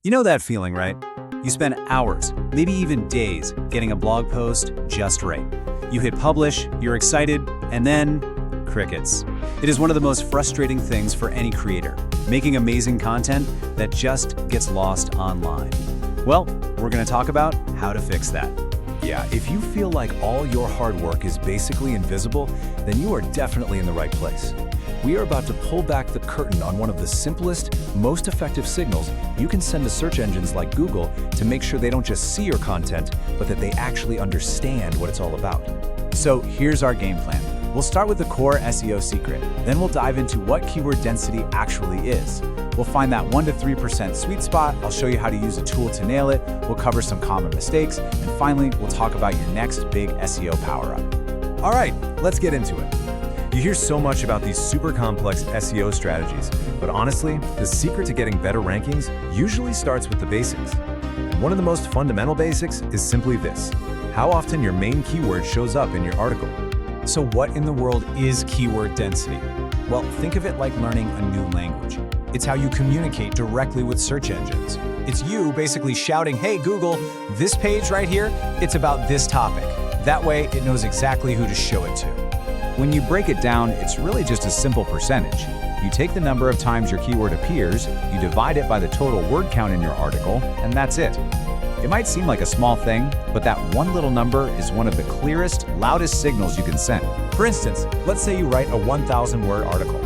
You know that feeling, right? You spend hours, maybe even days, getting a blog post just right. You hit publish, you're excited, and then crickets. It is one of the most frustrating things for any creator, making amazing content that just gets lost online. Well, we're going to talk about how to fix that. Yeah, if you feel like all your hard work is basically invisible, then you are definitely in the right place. We are about to pull back the curtain on one of the simplest, most effective signals you can send to search engines like Google to make sure they don't just see your content, but that they actually understand what it's all about. So here's our game plan. We'll start with the core SEO secret. Then we'll dive into what keyword density actually is. We'll find that 1 to 3% sweet spot. I'll show you how to use a tool to nail it. We'll cover some common mistakes. And finally, we'll talk about your next big SEO power-up. All right, let's get into it. You hear so much about these super complex SEO strategies, but honestly, the secret to getting better rankings usually starts with the basics. And one of the most fundamental basics is simply this: how often your main keyword shows up in your article. So what in the world is keyword density? Well, think of it like learning a new language. It's how you communicate directly with search engines. It's you basically shouting, "Hey Google, this page right here, it's about this topic." That way, it knows exactly who to show it to. When you break it down, it's really just a simple percentage. You take the number of times your keyword appears, you divide it by the total word count in your article, and that's it. It might seem like a small thing, but that one little number is one of the clearest, loudest signals you can send. For instance, let's say you write a 1,000-word article.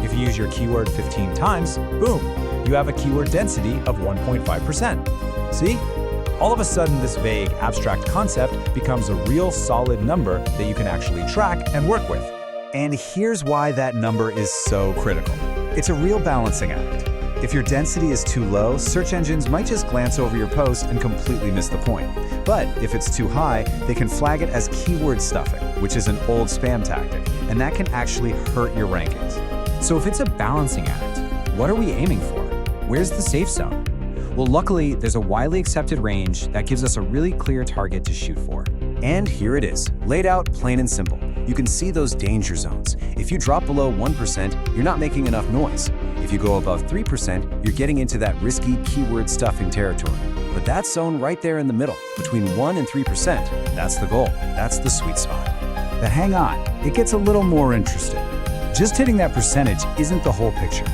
If you use your keyword 15 times, boom, you have a keyword density of 1.5%. See? All of a sudden, this vague, abstract concept becomes a real solid number that you can actually track and work with. And here's why that number is so critical. It's a real balancing act. If your density is too low, search engines might just glance over your post and completely miss the point. But if it's too high, they can flag it as keyword stuffing, which is an old spam tactic, and that can actually hurt your rankings. So if it's a balancing act, what are we aiming for? Where's the safe zone? Well, luckily, there's a widely accepted range that gives us a really clear target to shoot for. And here it is, laid out plain and simple. You can see those danger zones. If you drop below 1%, you're not making enough noise. If you go above 3%, you're getting into that risky keyword stuffing territory. But that zone right there in the middle, between 1 and 3%, that's the goal. That's the sweet spot. But hang on, it gets a little more interesting. Just hitting that percentage isn't the whole picture.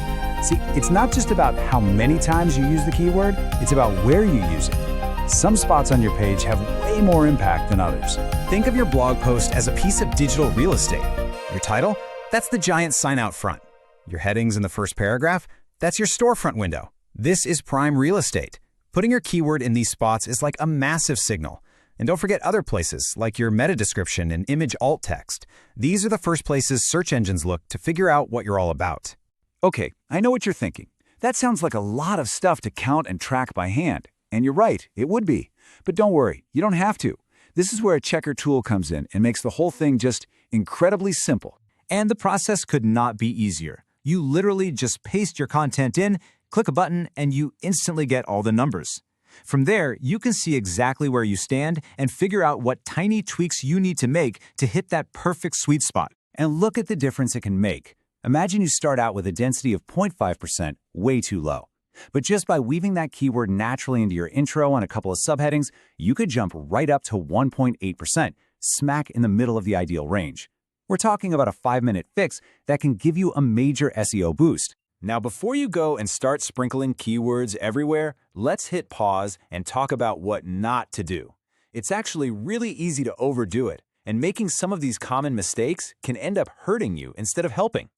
See, it's not just about how many times you use the keyword, it's about where you use it. Some spots on your page have way more impact than others. Think of your blog post as a piece of digital real estate. Your title? That's the giant sign out front. Your headings in the first paragraph? That's your storefront window. This is prime real estate. Putting your keyword in these spots is like a massive signal. And don't forget other places, like your meta description and image alt text. These are the first places search engines look to figure out what you're all about. Okay, I know what you're thinking. That sounds like a lot of stuff to count and track by hand. And you're right, it would be. But don't worry, you don't have to. This is where a checker tool comes in and makes the whole thing just incredibly simple. And the process could not be easier. You literally just paste your content in, click a button, and you instantly get all the numbers. From there, you can see exactly where you stand and figure out what tiny tweaks you need to make to hit that perfect sweet spot. And look at the difference it can make. Imagine you start out with a density of 0.5%, way too low. But just by weaving that keyword naturally into your intro and a couple of subheadings, you could jump right up to 1.8%, smack in the middle of the ideal range. We're talking about a 5-minute fix that can give you a major SEO boost. Now, before you go and start sprinkling keywords everywhere, let's hit pause and talk about what not to do. It's actually really easy to overdo it, and making some of these common mistakes can end up hurting you instead of helping.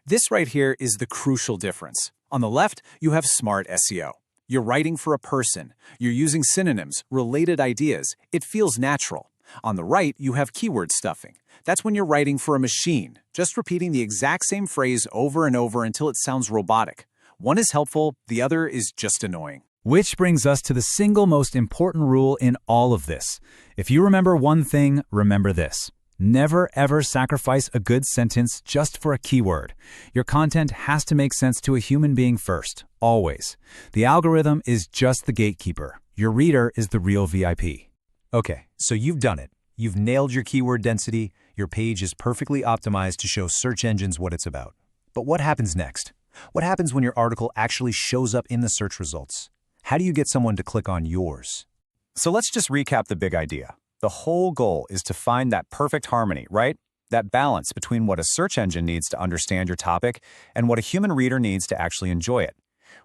This right here is the crucial difference. On the left, you have smart SEO. You're writing for a person. You're using synonyms, related ideas. It feels natural. On the right, you have keyword stuffing. That's when you're writing for a machine, just repeating the exact same phrase over and over until it sounds robotic. One is helpful, the other is just annoying. Which brings us to the single most important rule in all of this. If you remember one thing, remember this. Never ever sacrifice a good sentence just for a keyword. Your content has to make sense to a human being first, always. The algorithm is just the gatekeeper. Your reader is the real VIP. Okay, so you've done it. You've nailed your keyword density. Your page is perfectly optimized to show search engines what it's about. But what happens next? What happens when your article actually shows up in the search results? How do you get someone to click on yours? So let's just recap the big idea. The whole goal is to find that perfect harmony, right? That balance between what a search engine needs to understand your topic and what a human reader needs to actually enjoy it.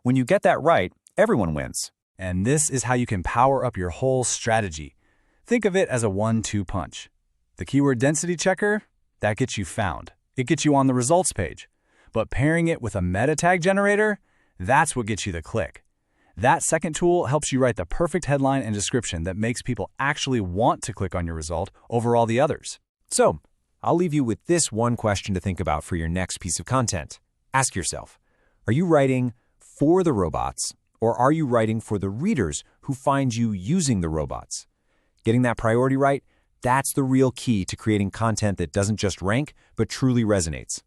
When you get that right, everyone wins. And this is how you can power up your whole strategy. Think of it as a 1-2 punch. The keyword density checker, that gets you found. It gets you on the results page. But pairing it with a meta tag generator, that's what gets you the click. That second tool helps you write the perfect headline and description that makes people actually want to click on your result over all the others. So, I'll leave you with this one question to think about for your next piece of content. Ask yourself, are you writing for the robots, or are you writing for the readers who find you using the robots? Getting that priority right, that's the real key to creating content that doesn't just rank, but truly resonates.